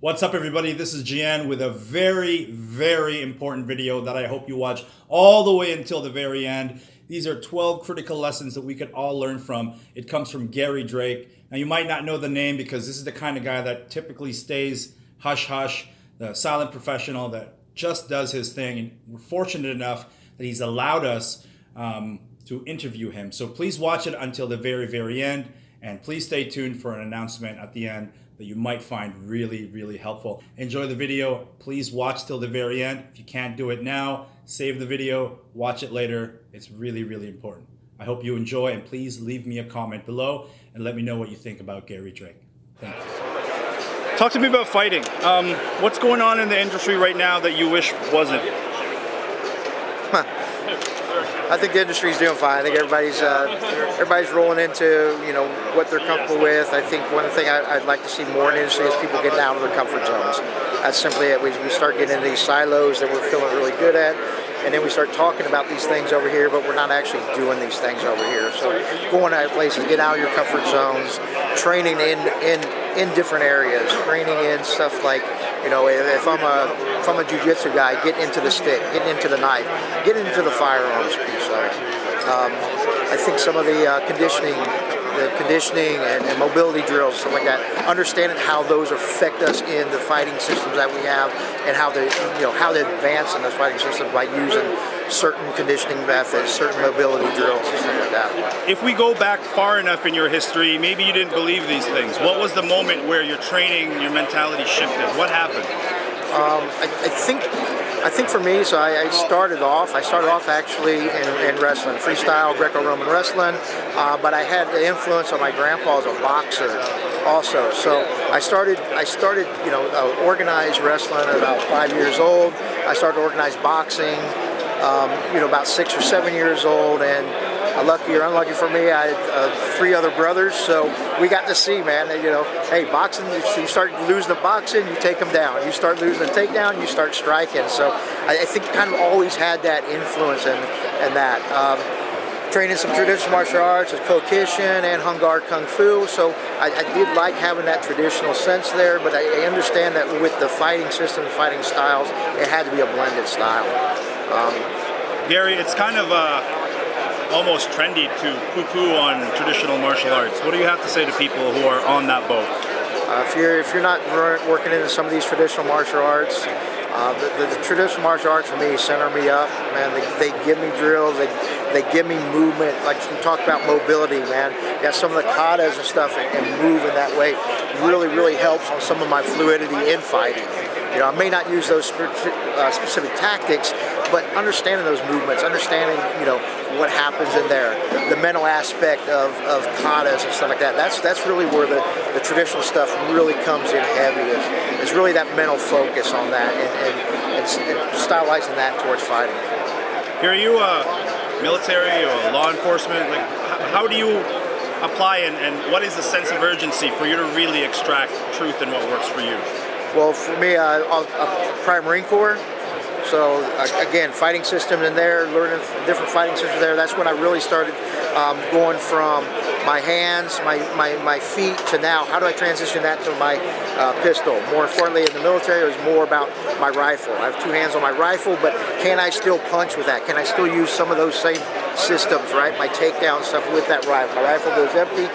What's up, everybody? This is Gian with a very important video that I hope you watch all the way until the very end. These are 12 critical lessons that we could all learn from. It comes from Gary Drake. Now, you might not know the name because this is the kind of guy that typically stays hush-hush, the silent professional that just does his thing. And we're fortunate enough that he's allowed us to interview him. So please watch it until the very end. And please stay tuned for an announcement at the end that you might find really helpful. Enjoy the video. Please watch till the very end. If you can't do it now, save the video, watch it later. It's really important. I hope you enjoy, and please leave me a comment below and let me know what you think about Gary Drake. Thank you. Talk to me about fighting. What's going on in the industry right now that you wish wasn't? I think the industry's doing fine. I think everybody's rolling into what they're comfortable with. I think one thing I'd like to see more in the industry is people getting out of their comfort zones. That's simply it. We start getting into these silos that we're feeling really good at, and then we start talking about these things over here, but we're not actually doing these things over here. So going out places, get out of your comfort zones, training in different areas, training in stuff like, if I'm a jiu-jitsu guy, getting into the stick, getting into the knife, getting into the firearms piece of it. I think some of the conditioning and mobility drills, stuff like that, understanding how those affect us in the fighting systems that we have, and how to advance in those fighting systems by using certain conditioning methods, certain mobility drills, and stuff like that. If we go back far enough in your history, maybe you didn't believe these things. What was the moment where your training, your mentality shifted? What happened? I think for me, so I started off actually in wrestling, freestyle, Greco-Roman wrestling, but I had the influence of my grandpa as a boxer also. So I started organized wrestling at about 5 years old. I started organized boxing, about 6 or 7 years old, and lucky or unlucky for me, I had 3 other brothers, so we got to see, man, hey, boxing, you start losing the boxing, you take them down. You start losing the takedown, you start striking. So I think kind of always had that influence and that. Training some traditional martial arts, Kokushin and Hung Gar Kung Fu, so I did like having that traditional sense there, but I understand that with the fighting system, fighting styles, it had to be a blended style. Gary, it's kind of almost trendy to poo-poo on traditional martial arts. What do you have to say to people who are on that boat? If you're not working into some of these traditional martial arts, the traditional martial arts for me center me up, man. They give me drills, they give me movement. Like we talk about mobility, man. Yeah, some of the katas and stuff and moving that way really helps on some of my fluidity in fighting. I may not use those specific tactics, but understanding those movements, understanding what happens in there, the mental aspect of katas and stuff like that. That's really where the traditional stuff really comes in heavy. It's really that mental focus on that and stylizing that towards fighting. Are you military or law enforcement? Like, how do you apply and what is the sense of urgency for you to really extract truth in what works for you? Well, for me, I'm prior Marine Corps. So again, fighting systems in there, learning different fighting systems there. That's when I really started going from my hands, my feet, to now how do I transition that to my pistol. More importantly, in the military, it was more about my rifle. I have 2 hands on my rifle, but can I still punch with that? Can I still use some of those same systems, right? My takedown stuff with that rifle. My rifle goes empty.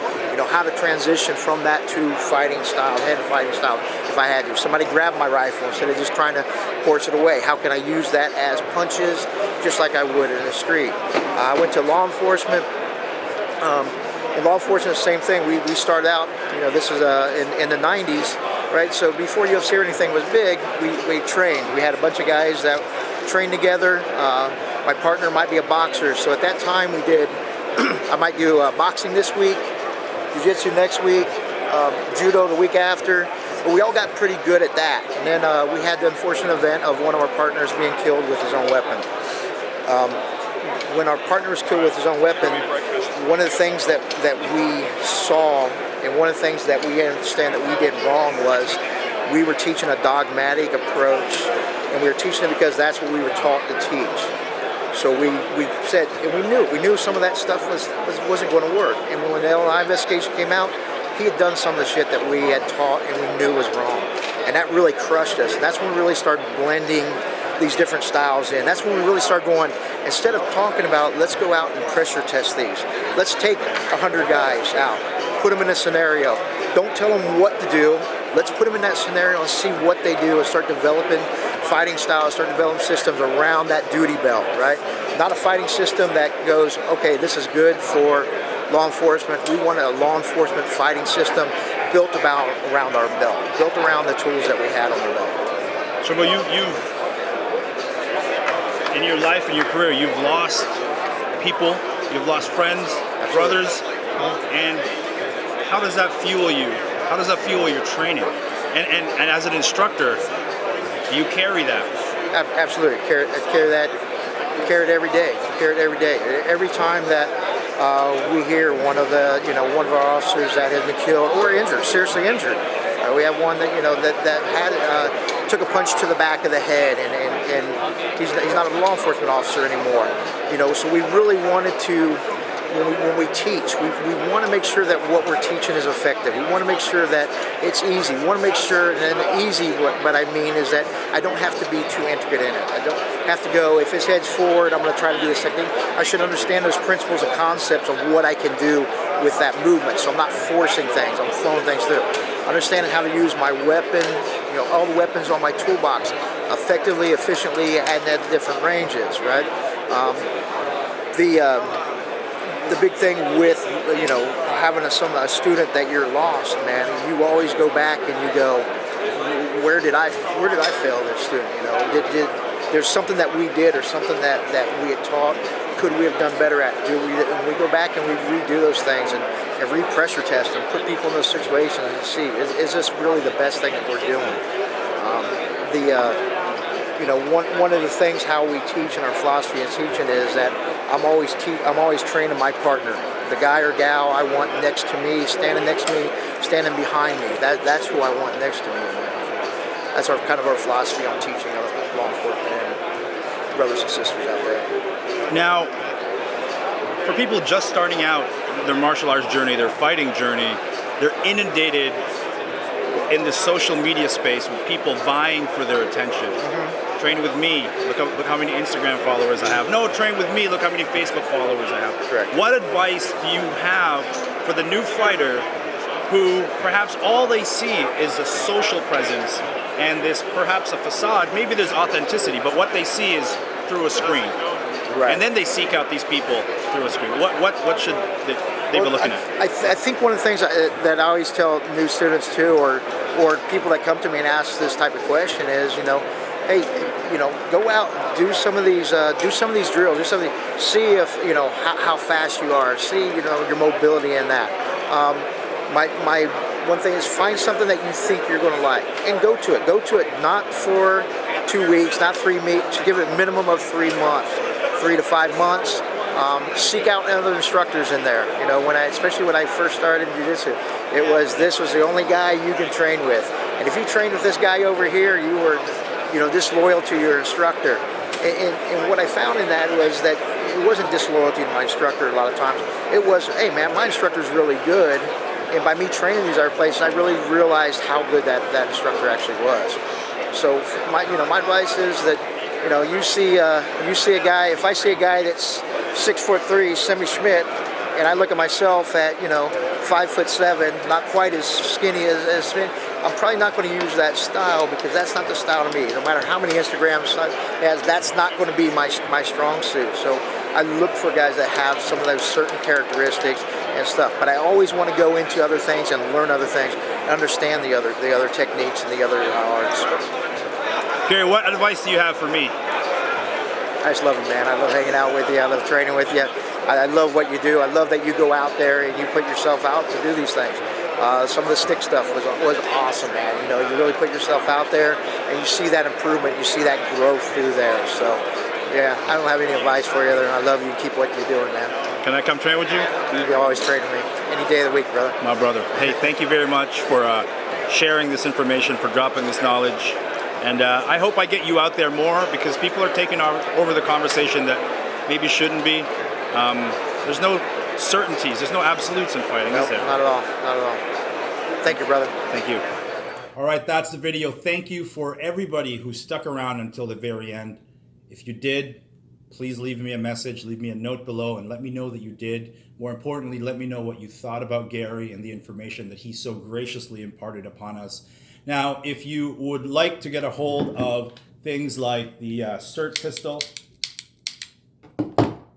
How to transition from that to fighting style, head fighting style, if I had to. Somebody grabbed my rifle instead of just trying to force it away. How can I use that as punches, just like I would in the street? I went to law enforcement. In law enforcement, the same thing. We started out, this is in the 90s, right? So before UFC or anything was big, we trained. We had a bunch of guys that trained together. My partner might be a boxer, so at that time we did, I might do boxing this week, jiu-jitsu next week, judo the week after. But we all got pretty good at that. And then we had the unfortunate event of one of our partners being killed with his own weapon. When our partner was killed with his own weapon, one of the things that we saw, and one of the things that we understand that we did wrong, was we were teaching a dogmatic approach, and we were teaching it because that's what we were taught to teach. So we said, and we knew some of that stuff wasn't going to work. And when the LI investigation came out, he had done some of the shit that we had taught and we knew was wrong. And that really crushed us. And that's when we really started blending these different styles in. That's when we really started going, instead of talking about, let's go out and pressure test these. Let's take 100 guys out, put them in a scenario. Don't tell them what to do. Let's put them in that scenario and see what they do and start developing fighting styles, start developing systems around that duty belt, right? Not a fighting system that goes, okay, this is good for law enforcement. We want a law enforcement fighting system built around our belt, built around the tools that we had on the belt. So, well, you've in your life and your career, you've lost people, you've lost friends, brothers, and how does that fuel you? How does that fuel your training? And as an instructor, do you carry that? Absolutely, carry that. Carry it every day. Carry it every day. Every time that we hear one of our officers that has been killed or injured, seriously injured. We have one that that had took a punch to the back of the head, and he's not a law enforcement officer anymore. So we really wanted to. When we teach, we want to make sure that what we're teaching is effective. We want to make sure that it's easy. We want to make sure, and easy, what I mean is that I don't have to be too intricate in it. I don't have to go, if his head's forward, I'm going to try to do this technique. I should understand those principles and concepts of what I can do with that movement. So I'm not forcing things, I'm flowing things through. Understanding how to use my weapon, all the weapons on my toolbox effectively, efficiently, and at different ranges, right? The big thing with having a student that you're lost, man, you always go back and you go, where did I fail this student? Did there's something that we did or something that we had taught, could we have done better at? And we go back and we redo those things and re-pressure test and put people in those situations and see, is this really the best thing that we're doing? One of the things how we teach in our philosophy of teaching is that I'm always training my partner, the guy or gal I want next to me, standing next to me, standing behind me. That's who I want next to me. That's our philosophy on teaching law enforcement and brothers and sisters out there. Now, for people just starting out their martial arts journey, their fighting journey, they're inundated in the social media space with people vying for their attention. Mm-hmm. Train with me, look how many Instagram followers I have. No, train with me, look how many Facebook followers I have. Correct. What advice do you have for the new fighter who perhaps all they see is a social presence and this perhaps a facade? Maybe there's authenticity, but what they see is through a screen. Right. And then they seek out these people through a screen. What should they be looking at? I think one of the things that I always tell new students too, or people that come to me and ask this type of question is, hey, go out and do some of these drills, see if how fast you are, see your mobility in that. My one thing is find something that you think you're going to like and go to it. Go to it not for 2 weeks, not 3 weeks. Give it a minimum of 3 months, 3 to 5 months. Seek out other instructors in there. Especially when I first started in jiu-jitsu, this was the only guy you can train with. And if you trained with this guy over here, you were disloyal to your instructor. And what I found in that was that it wasn't disloyalty to my instructor a lot of times. It was, hey man, my instructor's really good. And by me training these other places, I really realized how good that instructor actually was. So my advice is that you see a guy. If I see a guy that's 6'3", Semi Schmidt, and I look at myself at 5'7", not quite as skinny as me, I'm probably not going to use that style because that's not the style to me. No matter how many Instagrams it has, that's not going to be my strong suit. So I look for guys that have some of those certain characteristics and stuff. But I always want to go into other things and learn other things, and understand the other techniques and the other arts. Gary, what advice do you have for me? I just love it, man. I love hanging out with you. I love training with you. I love what you do. I love that you go out there and you put yourself out to do these things. Some of the stick stuff was awesome, man. You really put yourself out there and you see that improvement. You see that growth through there. So, yeah, I don't have any advice for you other than I love you. Keep what you're doing, man. Can I come train with you? You can always train with me. Any day of the week, brother. My brother. Hey, thank you very much for sharing this information, for dropping this knowledge. And I hope I get you out there more because people are taking over the conversation that maybe shouldn't be. There's no certainties. There's no absolutes in fighting, nope, is there? Not at all. Not at all. Thank you, brother. Thank you. All right, that's the video. Thank you for everybody who stuck around until the very end. If you did, please leave me a message, leave me a note below, and let me know that you did. More importantly, let me know what you thought about Gary and the information that he so graciously imparted upon us. Now, if you would like to get a hold of things like the CERT pistol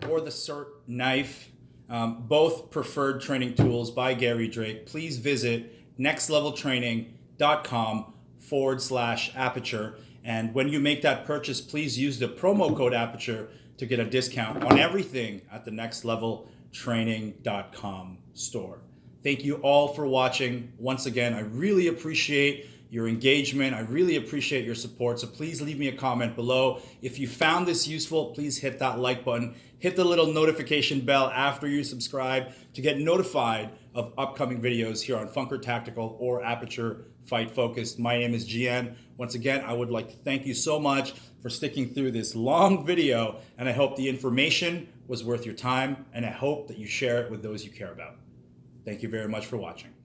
or the CERT knife, both preferred training tools by Gary Drake, please visit nextleveltraining.com/aperture. And when you make that purchase, please use the promo code aperture to get a discount on everything at the nextleveltraining.com store. Thank you all for watching. Once again, I really appreciate your engagement. I really appreciate your support. So please leave me a comment below. If you found this useful, please hit that like button. Hit the little notification bell after you subscribe to get notified of upcoming videos here on Funker Tactical or Aperture Fight Focused. My name is GN. Once again, I would like to thank you so much for sticking through this long video, and I hope the information was worth your time, and I hope that you share it with those you care about. Thank you very much for watching.